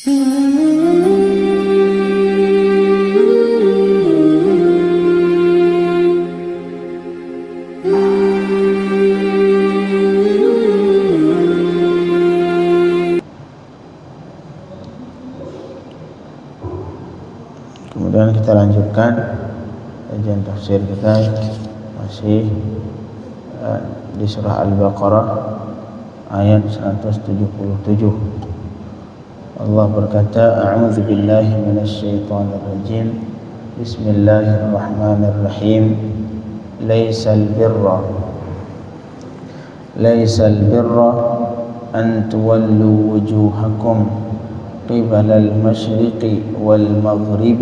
Kemudian kita lanjutkan kajian tafsir kita masih di surah Al-Baqarah ayat 177. Allah berkata, A'udzu billahi minasyaitonir rajim. Bismillahirrahmanirrahim. Laisal birra an tuwallu wujuhakum قبل المشرق والمغرب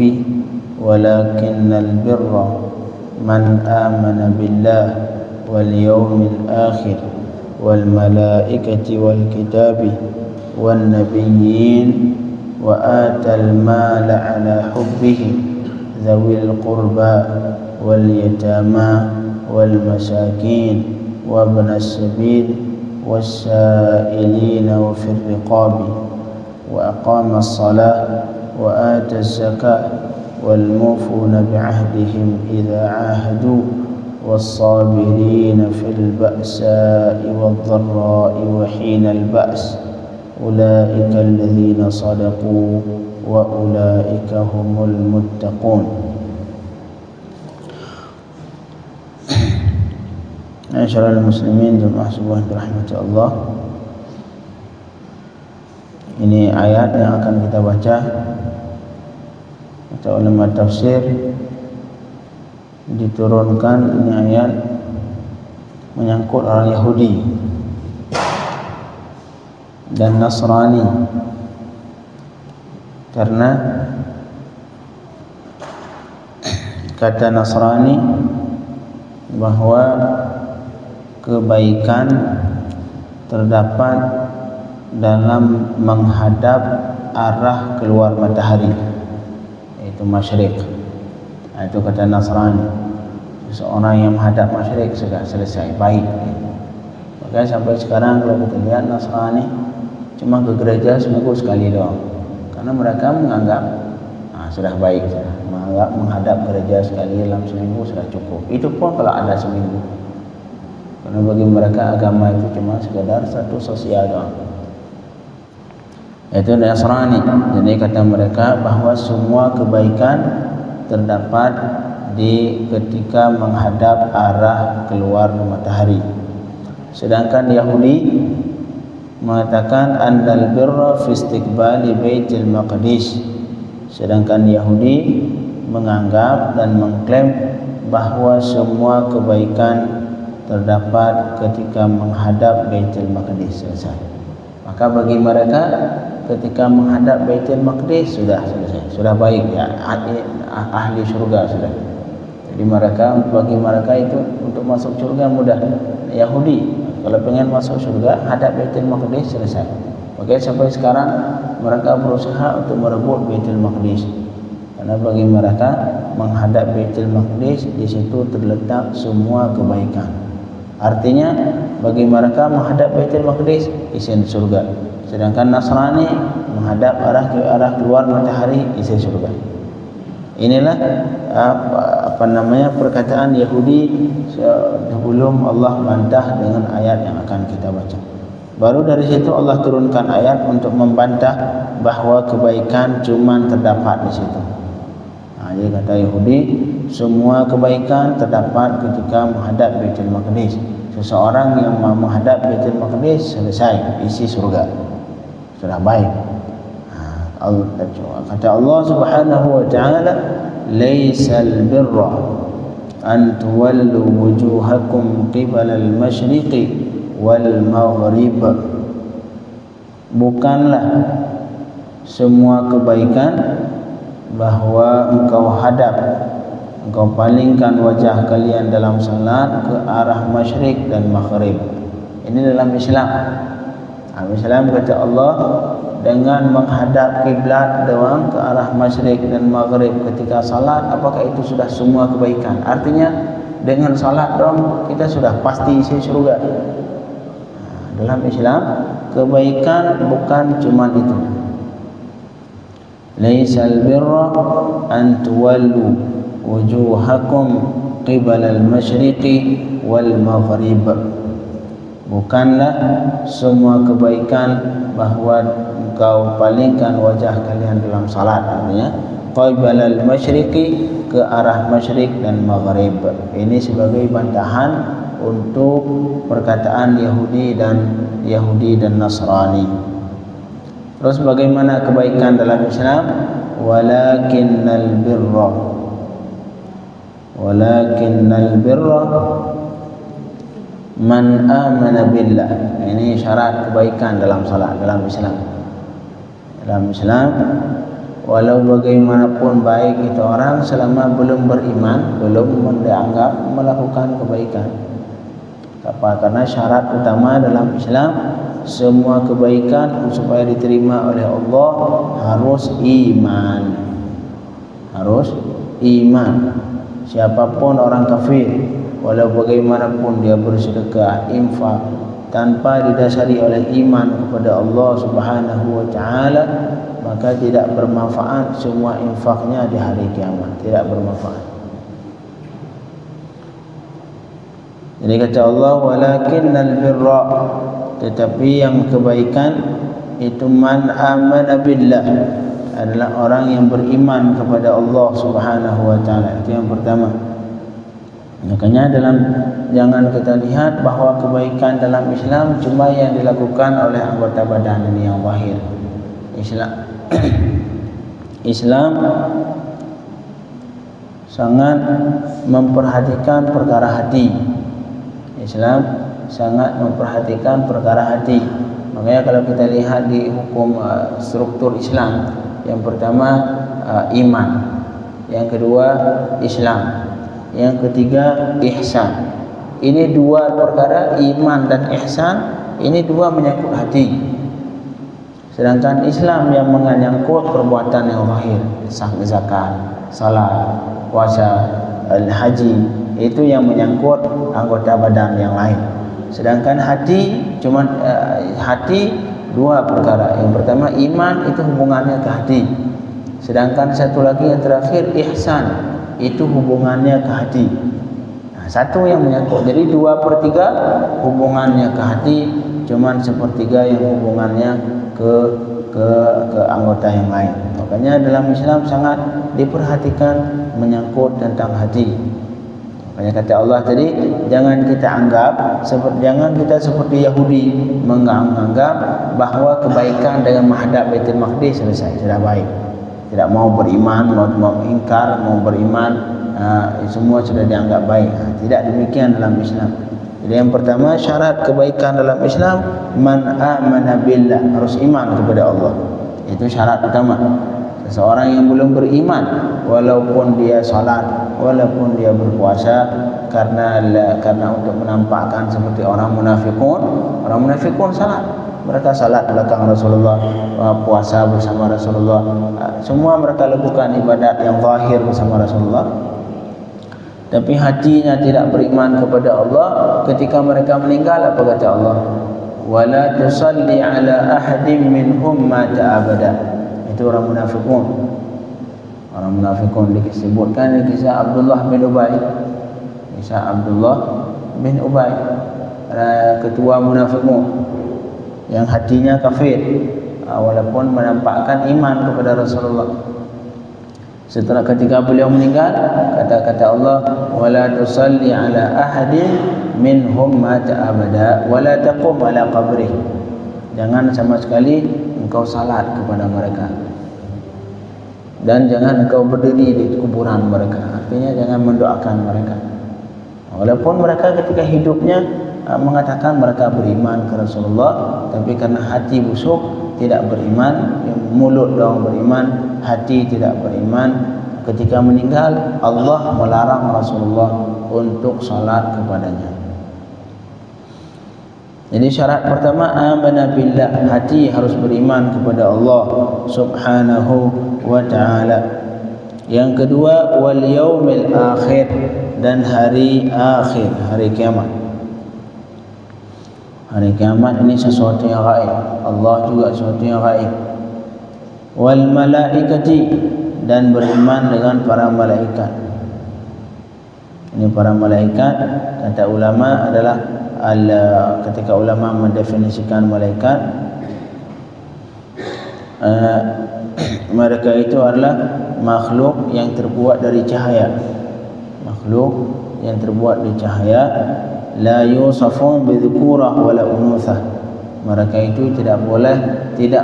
ولكن البر من آمن بالله واليوم الآخر والملائكة والكتاب والنبيين وآتى المال على حبه ذوي القربى واليتامى والمساكين وابن السبيل والسائلين وفي الرقاب وأقام الصلاة وآتى الزكاة والموفون بعهدهم إذا عاهدوا والصابرين في البأساء والضراء وحين البأس أولئك الذين صدقوا وأولئك هم المتقون. Masyaallah muslimin jemaah subuh dirahmati Allah. Ini ayat yang akan kita baca. Kata ulama tafsir, diturunkan ini ayat menyangkut orang Yahudi dan Nasrani, karena kata Nasrani bahwa kebaikan terdapat dalam menghadap arah keluar matahari, yaitu masyriq. Itu kata Nasrani. Seseorang yang menghadap masyriq sudah selesai, baik. Makanya sampai sekarang kalau kita lihat Nasrani cuma ke gereja seminggu sekali doang, karena mereka menganggap sudah baik, menganggap menghadap gereja sekali dalam seminggu sudah cukup. Itu pun kalau ada seminggu, karena bagi mereka agama itu cuma sekedar satu sosial doang. Itu Nasrani. Jadi kata mereka bahwa semua kebaikan terdapat di ketika menghadap arah keluar matahari. Sedangkan Yahudi mengatakan annal birra fi istiqbali Baitul Maqdis. Sedangkan Yahudi menganggap dan mengklaim bahwa semua kebaikan terdapat ketika menghadap Baitul Maqdis. Selesai. Maka bagi mereka ketika menghadap Baitul Maqdis sudah selesai, sudah baik, ya, ahli surga sudah. Jadi bagi mereka itu untuk masuk surga mudah. Yahudi kalau pengen masuk surga hadap Baitul Maqdis, selesai. Oke, sampai sekarang mereka berusaha untuk merebut Baitul Maqdis, karena bagi mereka menghadap Baitul Maqdis di situ terletak semua kebaikan. Artinya bagi mereka menghadap Baitul Maqdis isi surga. Sedangkan Nasrani menghadap arah keluar matahari isi surga. Inilah perkataan Yahudi sebelum Allah bantah dengan ayat yang akan kita baca. Baru dari situ Allah turunkan ayat untuk membantah bahwa kebaikan cuma terdapat di situ. Jadi kata Yahudi, semua kebaikan terdapat ketika menghadap Baitul Maqdis. Seseorang yang menghadap Baitul Maqdis selesai, isi surga, sudah baik. Kata Allah Subhanahu wa ta'ala, laisal birra an tuwallu wujuhakum qibala al-masyriqi wal maghrib. Bukanlah semua kebaikan bahwa engkau palingkan wajah kalian dalam salat ke arah masyriq dan maghrib. Ini dalam Islam. Islam kata Allah, dengan menghadap kiblat doang ke arah masyriq dan maghrib ketika salat, apakah itu sudah semua kebaikan? Artinya dengan salat doang kita sudah pasti isi surga. Dalam Islam kebaikan bukan cuma itu. laisal birra an tuwallu wujuhakum qibala al-masyriqi wal maghrib. Bukanlah semua kebaikan bahawa engkau palingkan wajah kalian dalam salat, artinya qibala al-masyriqi, ke arah masyrik dan maghrib. Ini sebagai bantahan untuk perkataan Yahudi dan Nasrani. Terus bagaimana kebaikan dalam Islam? Walakinnal birra man amana billah. Ini syarat kebaikan dalam salat, dalam Islam. Dalam Islam, walau bagaimanapun baik itu orang, selama belum beriman, belum dianggap melakukan kebaikan. Apa? Karena syarat utama dalam Islam, semua kebaikan supaya diterima oleh Allah harus iman. Harus iman. Siapapun orang kafir, walau bagaimanapun dia bersedekah, infak, tanpa didasari oleh iman kepada Allah Subhanahu wa taala, maka tidak bermanfaat semua infaknya di hari kiamat, tidak bermanfaat. Jadi kata Allah, walakinnal birra, tetapi yang kebaikan itu man amana billah, adalah orang yang beriman kepada Allah Subhanahu wa taala. Itu yang pertama. Makanya jangan kita lihat bahawa kebaikan dalam Islam cuma yang dilakukan oleh anggota badan ini yang zahir. Islam sangat memperhatikan perkara hati. Islam sangat memperhatikan perkara hati. Makanya kalau kita lihat di hukum struktur Islam, yang pertama iman, yang kedua Islam, yang ketiga ihsan. Ini dua perkara, iman dan ihsan, ini dua menyangkut hati. Sedangkan Islam yang menyangkut perbuatan yang zahir, zakat, salat, puasa, haji, itu yang menyangkut anggota badan yang lain. Sedangkan hati cuma hati dua perkara. Yang pertama iman, itu hubungannya ke hati. Sedangkan satu lagi yang terakhir ihsan, itu hubungannya ke hati. Nah, satu yang menyangkut. Jadi 2/3 hubungannya ke hati, cuman 1/3 yang hubungannya ke anggota yang lain. Makanya dalam Islam sangat diperhatikan menyangkut tentang hati. Makanya kata Allah tadi, jangan kita seperti Yahudi menganggap bahawa kebaikan dengan menghadap Baitul Maqdis selesai, sudah baik. Tidak mau beriman, mau ingkar, mau beriman, semua sudah dianggap baik. Tidak demikian dalam Islam. Jadi yang pertama, syarat kebaikan dalam Islam, man amana billah, harus iman kepada Allah. Itu syarat utama. Seseorang yang belum beriman, walaupun dia salat, walaupun dia berpuasa, karena untuk menampakkan seperti orang munafikun salat. Mereka salat belakang Rasulullah, puasa bersama Rasulullah, semua mereka lakukan ibadat yang zahir bersama Rasulullah. Tapi hatinya tidak beriman kepada Allah. Ketika mereka meninggal, apa kata Allah? Wala tusalli ala ahadin minhum mata abada. Itu orang munafikun. Orang munafikun disebutkan di kisah Abdullah bin Ubay. Kisah Abdullah bin Ubay, ketua munafikun yang hatinya kafir, walaupun menampakkan iman kepada Rasulullah. Setelah ketika beliau meninggal, kata Allah, wala tusalli ala ahadin minhum mata abada wala taqum ala qabrih. Jangan sama sekali engkau salat kepada mereka, dan jangan engkau berdiri di kuburan mereka. Artinya jangan mendoakan mereka. Walaupun mereka ketika hidupnya mengatakan mereka beriman ke Rasulullah, tapi karena hati busuk tidak beriman, mulut doang beriman, hati tidak beriman. Ketika meninggal, Allah melarang Rasulullah untuk salat kepadanya. Jadi syarat pertama, amana billah, hati harus beriman kepada Allah Subhanahu wa ta'ala. Yang kedua, wal yaumil akhir, dan hari akhir, hari kiamat. Hari kiamat ini sesuatu yang gaib. Allah juga sesuatu yang gaib. wal malaikati, dan beriman dengan para malaikat. Ini para malaikat, kata ulama adalah ketika ulama mendefinisikan malaikat, mereka itu adalah makhluk yang terbuat dari cahaya. Makhluk yang terbuat dari cahaya, la yusafun bidzukurah wala unuthah. Mereka itu tidak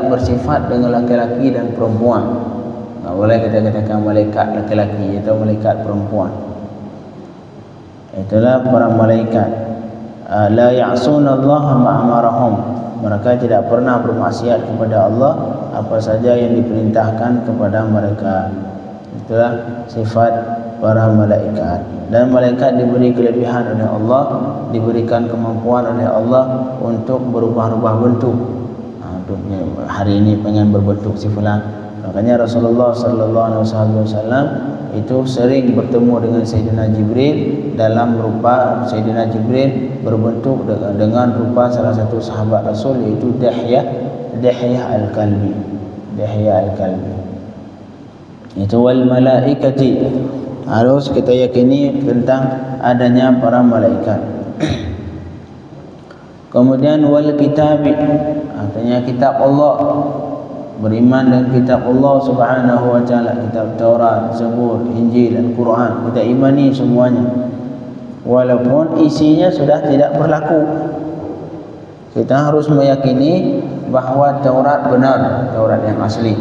bersifat dengan laki-laki dan perempuan. Tak boleh kita katakan malaikat laki-laki atau malaikat perempuan. Itulah para malaikat. La ya'sunallaha ma'amarahum. Mereka tidak pernah bermaksiat kepada Allah apa saja yang diperintahkan kepada mereka. Itulah sifat para malaikat. Dan malaikat diberi kelebihan oleh Allah, diberikan kemampuan oleh Allah untuk berubah-ubah bentuk. Hari ini pengen berbentuk si fulan. Makanya Rasulullah sallallahu alaihi wasallam itu sering bertemu dengan Sayyidina Jibril dalam rupa Sayyidina Jibril berbentuk dengan rupa salah satu sahabat Rasul, yaitu Dihyah al-Kalbi. Dihyah al-Kalbi. Itu wal malaikati. Harus kita yakini tentang adanya para malaikat. Kemudian wal kitabi, artinya kitab Allah. Beriman dengan kitab Allah Subhanahu wa taala, kitab Taurat, Zabur, Injil, Al-Quran. Kita imani semuanya. Walaupun isinya sudah tidak berlaku. Kita harus meyakini bahawa Taurat benar, Taurat yang asli.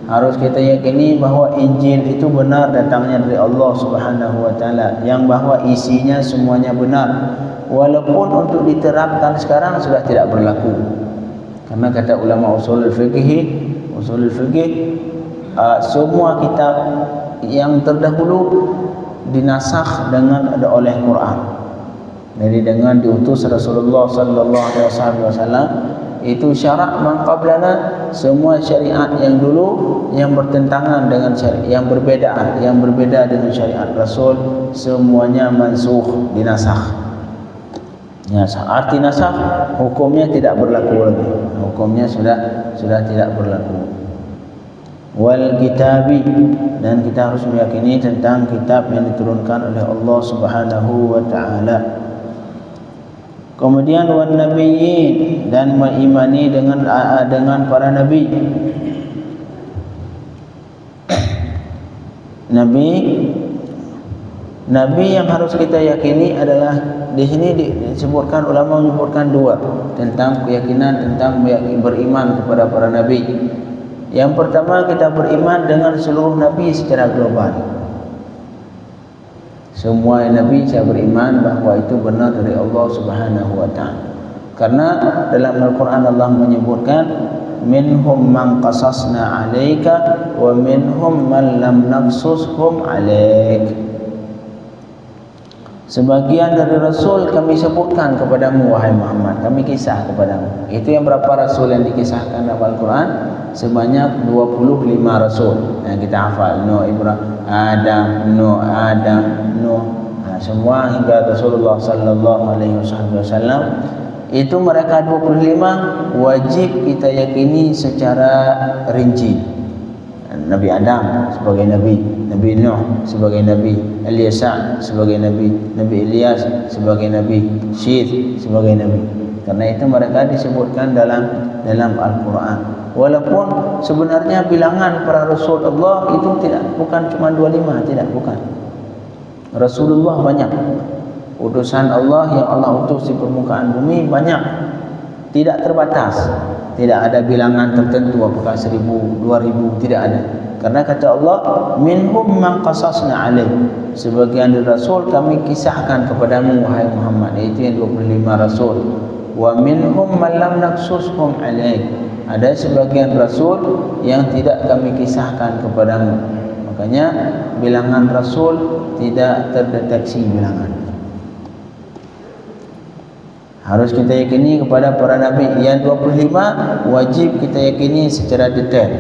Harus kita yakini bahawa Injil itu benar datangnya dari Allah Subhanahu wa taala, yang bahawa isinya semuanya benar. Walaupun untuk diterapkan sekarang sudah tidak berlaku. Karena kata ulama usul fikih, semua kitab yang terdahulu dinasakh oleh Quran. Jadi dengan diutus Rasulullah sallallahu alaihi wasallam, itu syarak man qablana, semua syariat yang dulu yang bertentangan dengan syariat yang berbeda dengan syariat Rasul, semuanya mansukh, dinasakh. Ya, arti nasakh, hukumnya tidak berlaku lagi. Hukumnya sudah tidak berlaku. Wal kitabi, dan kita harus meyakini tentang kitab yang diturunkan oleh Allah Subhanahu wa taala. Kemudian wan nabiyyin, dan mengimani dengan para nabi. Nabi yang harus kita yakini adalah, di sini disebutkan, ulama menyebutkan dua tentang keyakinan tentang beriman kepada para nabi. Yang pertama, kita beriman dengan seluruh nabi secara global. Semua nabi saya beriman bahawa itu benar dari Allah Subhanahu wa taala. Karena dalam Al-Quran Allah menyebutkan, minhum man qasasna 'alaika wa minhum man lam naqsushum 'alaik. Sebagian dari Rasul kami sebutkan kepadamu wahai Muhammad, kami kisah kepadamu. Itu yang berapa Rasul yang dikisahkan dalam Al-Quran? Sebanyak 25 Rasul yang kita hafal. Adam, Nuh, semua hingga Rasulullah sallallahu alaihi wasallam. Itu mereka 25 wajib kita yakini secara rinci. Nabi Adam sebagai nabi, Nabi Nuh sebagai nabi, Ilyas sebagai nabi, Nabi Ilyas sebagai nabi, Syith sebagai nabi. Karena itu mereka disebutkan dalam Al-Quran. Walaupun sebenarnya bilangan para Rasul Allah itu bukan cuma 25, bukan. Rasulullah banyak. Utusan Allah yang Allah utus di permukaan bumi banyak. Tidak terbatas. Tidak ada bilangan tertentu apakah 1000, 2000, tidak ada. Karena kata Allah, minhum man qasasna 'alaik. Sebagian dari Rasul kami kisahkan kepadamu wahai Muhammad, yaitu yang 25 Rasul. Wa minhum man lam naqsushum 'alaik. Ada sebagian Rasul yang tidak kami kisahkan kepadamu. Makanya bilangan Rasul tidak terdeteksi bilangan. Harus kita yakini kepada para nabi. Yang 25 wajib kita yakini secara detail.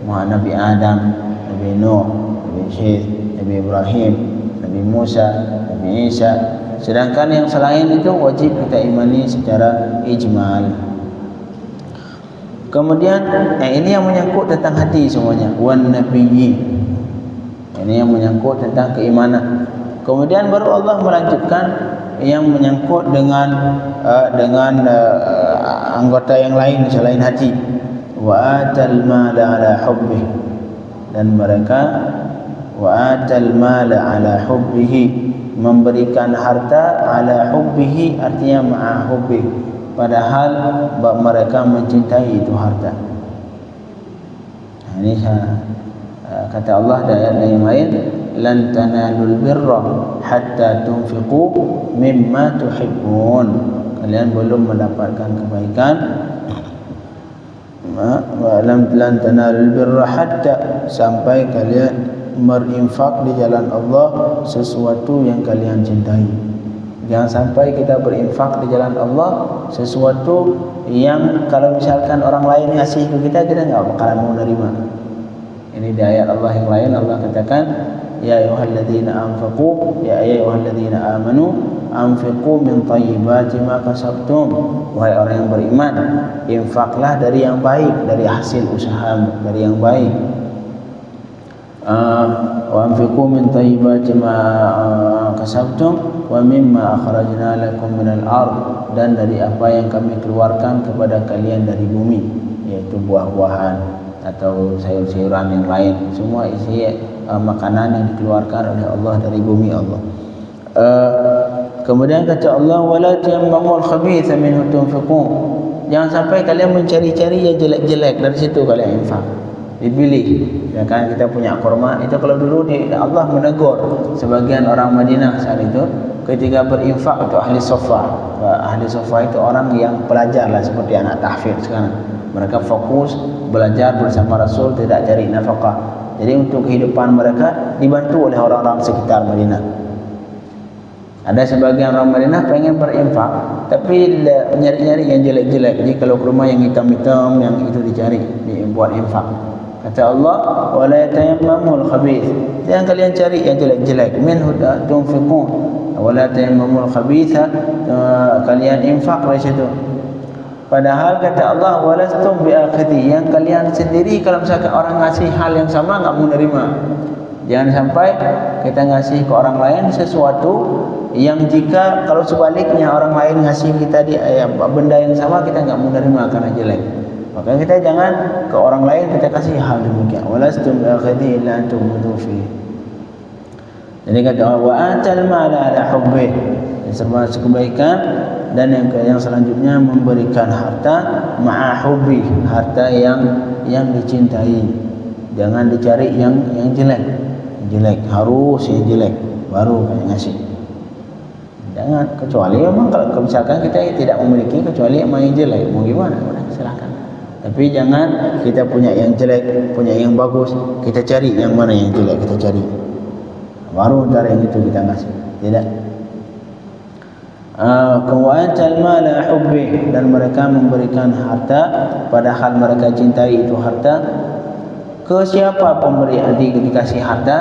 Nabi Adam, Nabi Nuh, Nabi Syith, Nabi Ibrahim, Nabi Musa, Nabi Isa. Sedangkan yang selain itu wajib kita imani secara ijmal. Kemudian ini yang menyangkut tentang hati semuanya. Wan nabiyyin, ini yang menyangkut tentang keimanan. Kemudian baru Allah melanjutkan yang menyangkut dengan anggota yang lain selain hati. Wa atal mala ala hubbih, dan mereka wa atal mala ala hubbihi, memberikan harta ala hubbihi, artinya ma'a hubbi, padahal mereka mencintai itu harta. Ini kata Allah dalam ayat yang lain, lan tanalul birra hatta tunfiqu mimma tuhibbun, kalian belum mendapatkan kebaikan, lan tanalul birra hatta, sampai kalian berinfak di jalan Allah sesuatu yang kalian cintai. Jangan sampai kita berinfak di jalan Allah sesuatu yang kalau misalkan orang lain ngasih ke kita, kita enggak bakalan mau nerima. Ini di ayat Allah yang lain Allah katakan, ya ayyuhalladzina anfaqu, ya ayyuhalladzina amanu anfiqu min thayyibati ma kasabtum, wahai orang yang beriman, infaklah dari yang baik, dari hasil usahamu, dari yang baik. Wa anfiqu min thayyibati ma kasabtum wa mimma akhrajna lakum minal ard, dan dari apa yang kami keluarkan kepada kalian dari bumi, yaitu buah-buahan atau sayur-sayuran yang lain, semua isi makanan yang dikeluarkan oleh Allah dari bumi Allah. Kemudian kata Allah, wala tayammamul khabitha minhu tunfiqun, jangan sampai kalian mencari-cari yang jelek-jelek, dari situ kalian infak. Dipilih, ya kan, kita punya kurma itu, kalau dulu Allah menegur sebagian orang Madinah saat itu ketika berinfak untuk ahli sofa. Ahli sofa itu orang yang pelajar lah, seperti anak tahfidz sekarang. Mereka fokus belajar bersama Rasul, tidak cari nafkah. Jadi untuk kehidupan mereka dibantu oleh orang-orang sekitar Madinah. Ada sebagian orang Madinah pengen berinfak, tapi nyari-nyari yang jelek-jelek. Jadi kalau kurma yang hitam-hitam, yang itu dicari, dibuat infak. Kata Allah, wala tayammamul khabith, jangan kalian cari yang jelek-jelek. Minhu tunfiqun, wala tayammamul khabitha, kalian infak dari situ. Padahal kata Allah, walastum biakhidhi, yang kalian sendiri kalau misalkan orang ngasih hal yang sama enggak mau nerima. Jangan sampai kita ngasih ke orang lain sesuatu yang jika kalau sebaliknya orang lain ngasih kita benda yang sama, kita enggak mau nerima karena jelek. Maka kita jangan ke orang lain kita kasih hal demikian. Walastum biakhidhi illa tu'budu fi. Jadi kata wa atal mala ala hubbi, termasuk kebaikan. Dan yang selanjutnya memberikan harta ma'a hubbi, harta yang dicintai. Jangan dicari yang jelek. Jelek harus yang jelek baru kayak ngasih. Jangan, kecuali memang kalau misalkan kita tidak memiliki kecuali yang jelek, mau gimana? Silakan. Tapi jangan kita punya yang jelek, punya yang bagus, kita cari yang mana yang jelek, kita cari. Baru cara yang itu kita ngasih. Tidak. Kawatal mala hubbi, dan mereka memberikan harta padahal mereka cintai itu harta. Ke siapa pemberi dikasih harta?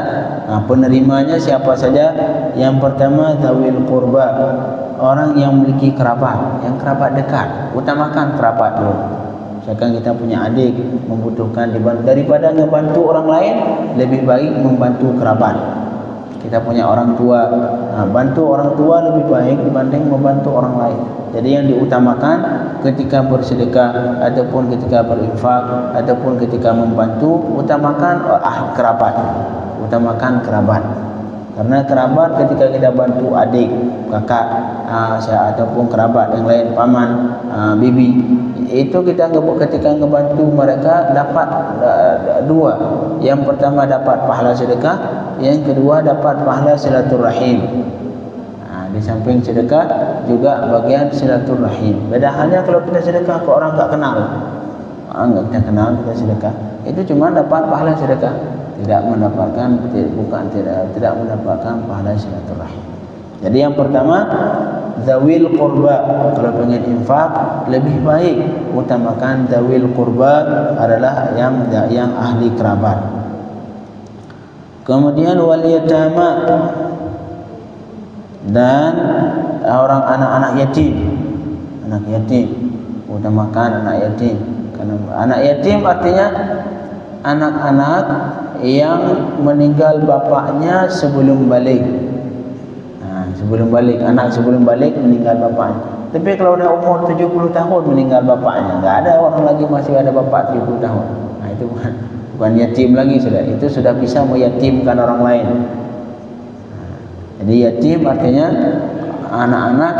Penerimanya siapa saja? Yang pertama zawil qurba, orang yang memiliki kerabat, yang kerabat dekat. Utamakan kerabat dulu. Misalkan kita punya adik membutuhkan dibantu, daripada ngebantu orang lain, lebih baik membantu kerabat. Kita punya orang tua, bantu orang tua lebih baik dibanding membantu orang lain. Jadi yang diutamakan ketika bersedekah ataupun ketika berinfak ataupun ketika membantu, utamakan kerabat. Utamakan kerabat. Karena kerabat ketika kita bantu adik, kakak, ataupun kerabat yang lain, paman, bibi, itu kita ketika ngebantu mereka dapat dua. Yang pertama dapat pahala sedekah, yang kedua dapat pahala silaturahim. Di samping sedekah juga bagian silaturahim. Beda halnya kalau kita sedekah ke orang tak kenal, enggak kita kenal, kita sedekah, itu cuma dapat pahala sedekah, tidak mendapatkan pahala silaturahim. Jadi yang pertama zawil qurba, kalau pengen infak lebih baik utamakan zawil qurba, adalah yang ahli kerabat. Kemudian wal yatama, dan orang anak-anak yatim. Anak yatim utamakan anak yatim. Karena anak yatim artinya anak-anak yang meninggal bapaknya sebelum balik. Sebelum balik, anak sebelum balik meninggal bapaknya. Tapi kalau dah umur 70 tahun meninggal bapaknya, enggak ada orang lagi masih ada bapak 70 tahun. Itu bukan yatim lagi sudah. Itu sudah bisa meyatimkan orang lain. Jadi yatim artinya anak-anak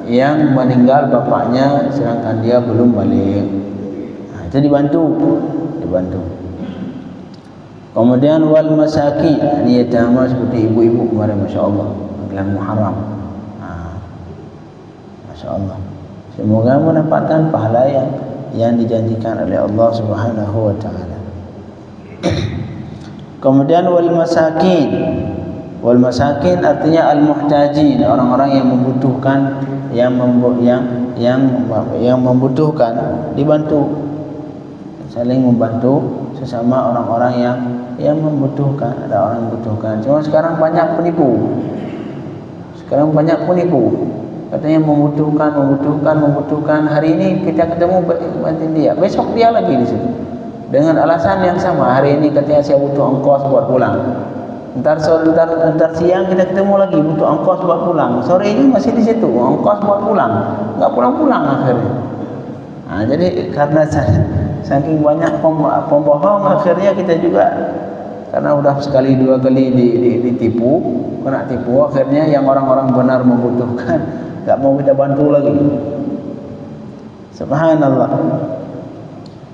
yang meninggal bapaknya sedangkan dia belum balik. Itu dibantu. Kemudian wal masakin, ini yatama seperti ibu-ibu kemarin, masya-Allah, bulan Muharram. Masya-Allah. Semoga mendapatkan pahala yang dijanjikan oleh Allah Subhanahu wa taala. Kemudian wal masakin. Wal masakin artinya al muhtajin, orang-orang yang membutuhkan, yang membutuhkan, dibantu. Saling membantu sesama orang-orang yang membutuhkan. Ada orang yang membutuhkan. Cuma sekarang banyak penipu. Katanya membutuhkan. Hari ini kita ketemu bantu dia, besok dia lagi di situ dengan alasan yang sama. Hari ini katanya saya butuh ongkos buat pulang. Entar siang kita ketemu lagi, butuh ongkos buat pulang. Sore ini masih di situ, ongkos buat pulang. Enggak pulang-pulang akhirnya. Jadi karena saking banyak pembohong, akhirnya kita juga karena udah sekali dua kali ditipu, kena tipu, akhirnya yang orang-orang benar membutuhkan enggak mau kita bantu lagi. Subhanallah.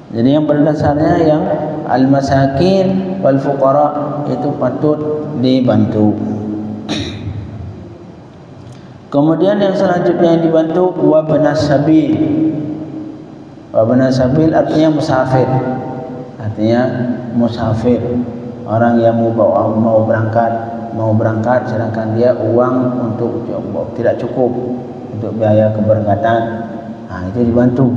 Jadi yang pada dasarnya yang al-masakin wal fuqara itu patut dibantu. Kemudian yang selanjutnya yang dibantu wabnas sabil. Wabnas sabil artinya musafir. Orang yang mau berangkat sedangkan dia uang untuk tidak cukup untuk biaya keberangkatan. Itu dibantu.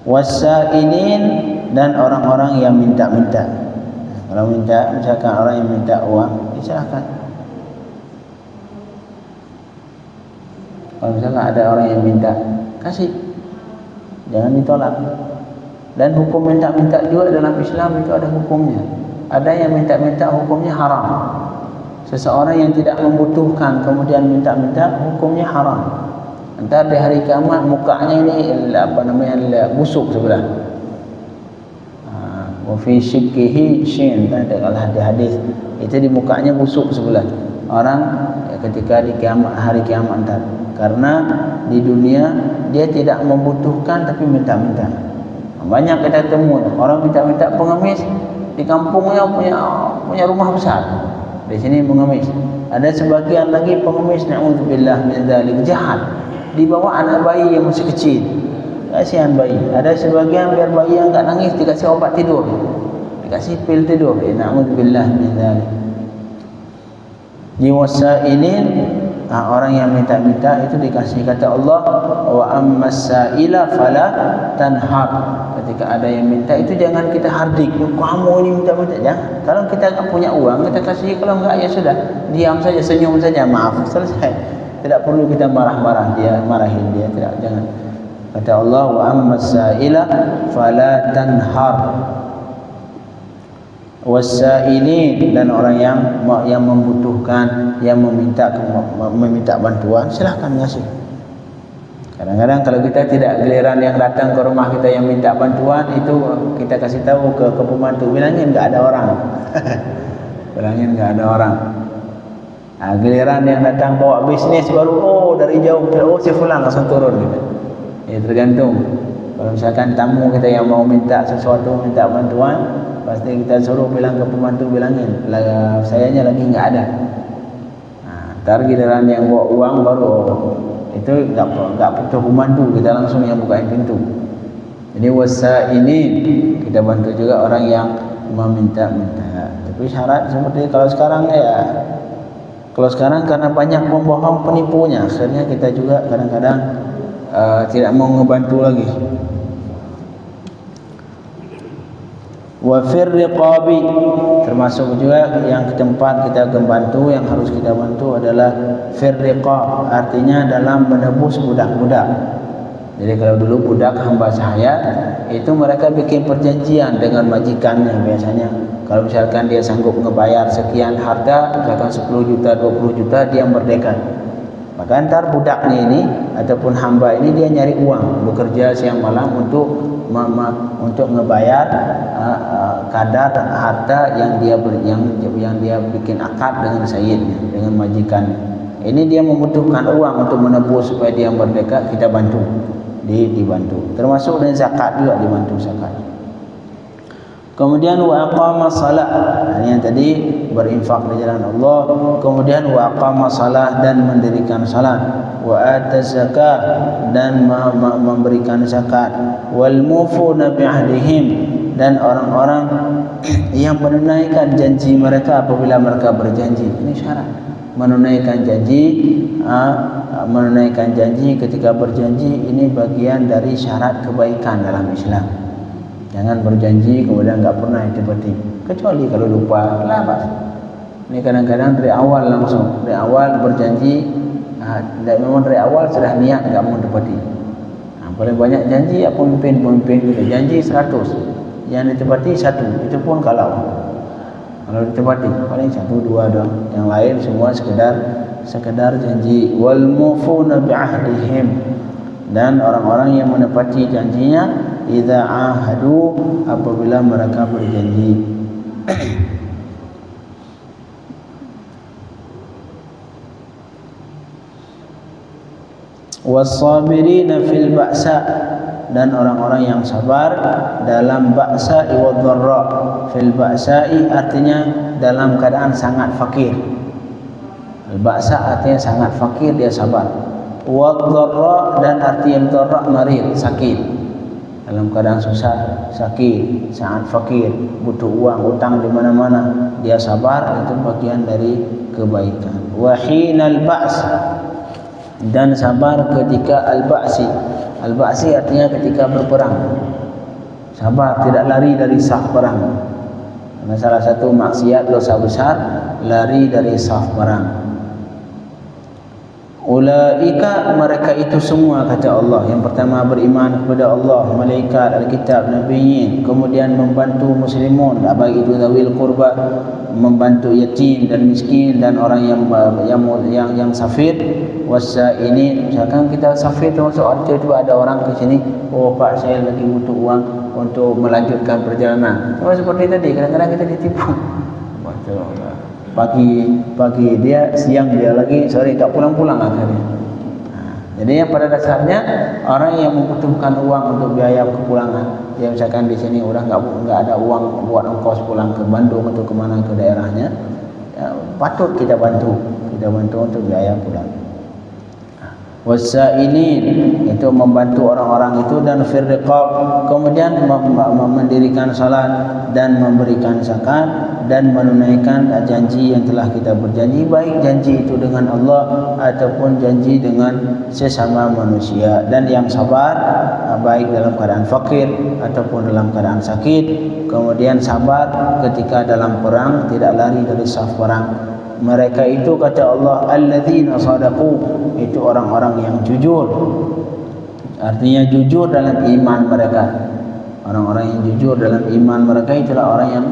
Wasailin, dan orang-orang yang minta-minta. Kalau misalkan orang yang minta uang, silakan. Kalau misalkan ada orang yang minta, kasih, jangan ditolak. Dan hukum minta-minta juga dalam Islam itu ada hukumnya. Ada yang minta-minta, hukumnya haram. Seseorang yang tidak membutuhkan kemudian minta-minta, hukumnya haram. Entar di hari kiamat mukanya ini busuk sebelah. Wa fi shikkihi shin, ada hadis itu di mukanya busuk sebelah. Orang ketika di hari kiamat entar, karena di dunia dia tidak membutuhkan tapi minta-minta. Banyak kita temui orang minta-minta pengemis di kampungnya punya rumah besar. Di sini pengemis. Ada sebagian lagi pengemis, na'udzubillah min dzalik, jahat. Dibawa anak bayi yang masih kecil, kasihan bayi. Ada sebagian biar bayi yang enggak nangis dikasih obat tidur, dikasih pil tidur. Na'udzubillah min dzalik. Jiwasailin, orang yang minta-minta itu dikasih. Kata Allah, wa ammas sa'ila fala tanhar. Ketika ada yang minta itu jangan kita hardik. Kamu ini minta-minta, jangan. Kalau kita enggak punya uang kita kasih, kalau enggak ya sudah, diam saja, senyum saja, maaf, selesai. Tidak perlu kita marah-marah dia, marahin dia, tidak, jangan. Kata Allah, wa ammas sa'ila fala tanhar. Wasailin, dan orang yang membutuhkan, yang meminta bantuan, silahkan ngasih. Kadang-kadang kalau kita tidak giliran yang datang ke rumah kita yang minta bantuan, itu kita kasih tahu ke pembantu, bilangin enggak ada orang. Bilangin enggak ada orang. Giliran yang datang bawa bisnis baru, dari jauh, si fulan langsung turun gitu. Ya tergantung. Kalau misalkan tamu kita yang mau minta sesuatu, minta bantuan, pasti kita suruh bilang ke pembantu, bilangin sayanya lagi enggak ada. Ntar giliran yang bawa uang baru, itu enggak butuh pembantu, kita langsung yang bukain pintu. Jadi ini kita bantu juga orang yang meminta-minta. Tapi syarat seperti kalau sekarang karena banyak pembohong penipunya, akhirnya kita juga kadang-kadang tidak mau ngebantu lagi. Wa fir riqabi, termasuk juga yang tempat kita membantu, yang harus kita bantu adalah fir riqab, artinya dalam menebus budak-budak. Jadi kalau dulu budak hamba sahaya itu mereka bikin perjanjian dengan majikannya biasanya. Kalau misalkan dia sanggup ngebayar sekian harta, misalkan 10 juta, 20 juta, dia merdeka. Maka ntar budaknya ini ataupun hamba ini dia nyari uang, bekerja siang malam untuk ngebayar kadar harta yang dia bikin akad dengan sayyidnya, dengan majikannya. Ini dia membutuhkan uang untuk menebus supaya dia merdeka, kita bantu. Dibantu. Termasuk dengan zakat juga dibantu zakat. Kemudian wa aqama salat. Ini yang tadi berinfak di jalan Allah. Kemudian wa aqama salat dan mendirikan salat. Wa ata zakat dan memberikan zakat. Wal mufuna bi ahdihim dan orang-orang yang menunaikan janji mereka apabila mereka berjanji. Ini syarat. Menunaikan janji ketika berjanji ini bagian dari syarat kebaikan dalam Islam. Jangan berjanji kemudian enggak pernah ditepati, kecuali kalau lupa lah. Ini kadang-kadang dari awal langsung, dari awal berjanji, memang dari awal sudah niat enggak mau ditepati. Paling banyak janji ya pemimpin gitu, janji 100, yang ditepati 1, itu pun kalau ditepati paling 1, 2 doang, yang lain semua sekedar janji. Wal mufuna bi ahdihim dan orang-orang yang menepati janjinya idza ahadu apabila mereka berjanji. Was-sabirina fil ba'sa dan orang-orang yang sabar dalam ba'sa'i wa dharra. Fil ba'sa'i artinya dalam keadaan sangat fakir. Al-ba'sa artinya sangat fakir, dia sabar. Wa dharra dan artinya dharra marid, sakit. Dalam keadaan susah, sakit, sangat fakir, butuh uang, utang di mana-mana, dia sabar, itu bagian dari kebaikan. Wa hinal ba's dan sabar ketika al-ba'si. Al-ba'si artinya ketika berperang. Sabar, tidak lari dari saf perang. Karena salah satu maksiat dosa besar lari dari saf perang. Ulaika mereka itu semua kata Allah. Yang pertama beriman kepada Allah, malaikat, alkitab, nabiyyin, kemudian membantu muslimun, baik itu zawil qurba, membantu yatim dan miskin dan orang yang safir. Wasaini, misalkan kita safir termasuk arti itu ada orang ke sini, oh Pak saya lagi butuh uang untuk melanjutkan perjalanan. Sama seperti tadi, kadang-kadang kita ditipu. Pagi dia, siang dia lagi, sore tak pulang-pulang akhirnya. Jadi yang pada dasarnya orang yang membutuhkan uang untuk biaya kepulangan, dia misalkan di sini udah nggak ada uang buat ongkos pulang ke Bandung atau kemana ke daerahnya, ya, patut kita bantu untuk biaya pulang. Wasailin itu membantu orang-orang itu, dan firriqab kemudian mendirikan salat dan memberikan zakat dan menunaikan janji yang telah kita berjanji, baik janji itu dengan Allah ataupun janji dengan sesama manusia. Dan yang sabar baik dalam keadaan fakir ataupun dalam keadaan sakit, kemudian sabar ketika dalam perang, tidak lari dari saf perang. Mereka itu kata Allah alladzina sadaqu, itu orang-orang yang jujur. Artinya jujur dalam iman mereka. Orang-orang yang jujur dalam iman mereka itulah orang yang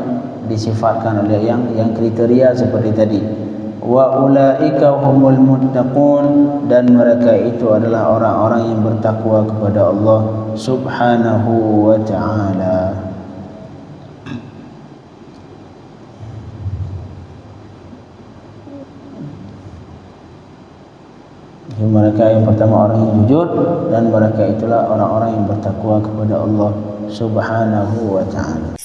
disifatkan oleh yang kriteria seperti tadi. Wa ulaika humul muttaqun, dan mereka itu adalah orang-orang yang bertakwa kepada Allah Subhanahu wa ta'ala. Mereka yang pertama orang yang jujur, dan mereka itulah orang-orang yang bertakwa kepada Allah Subhanahu wa ta'ala.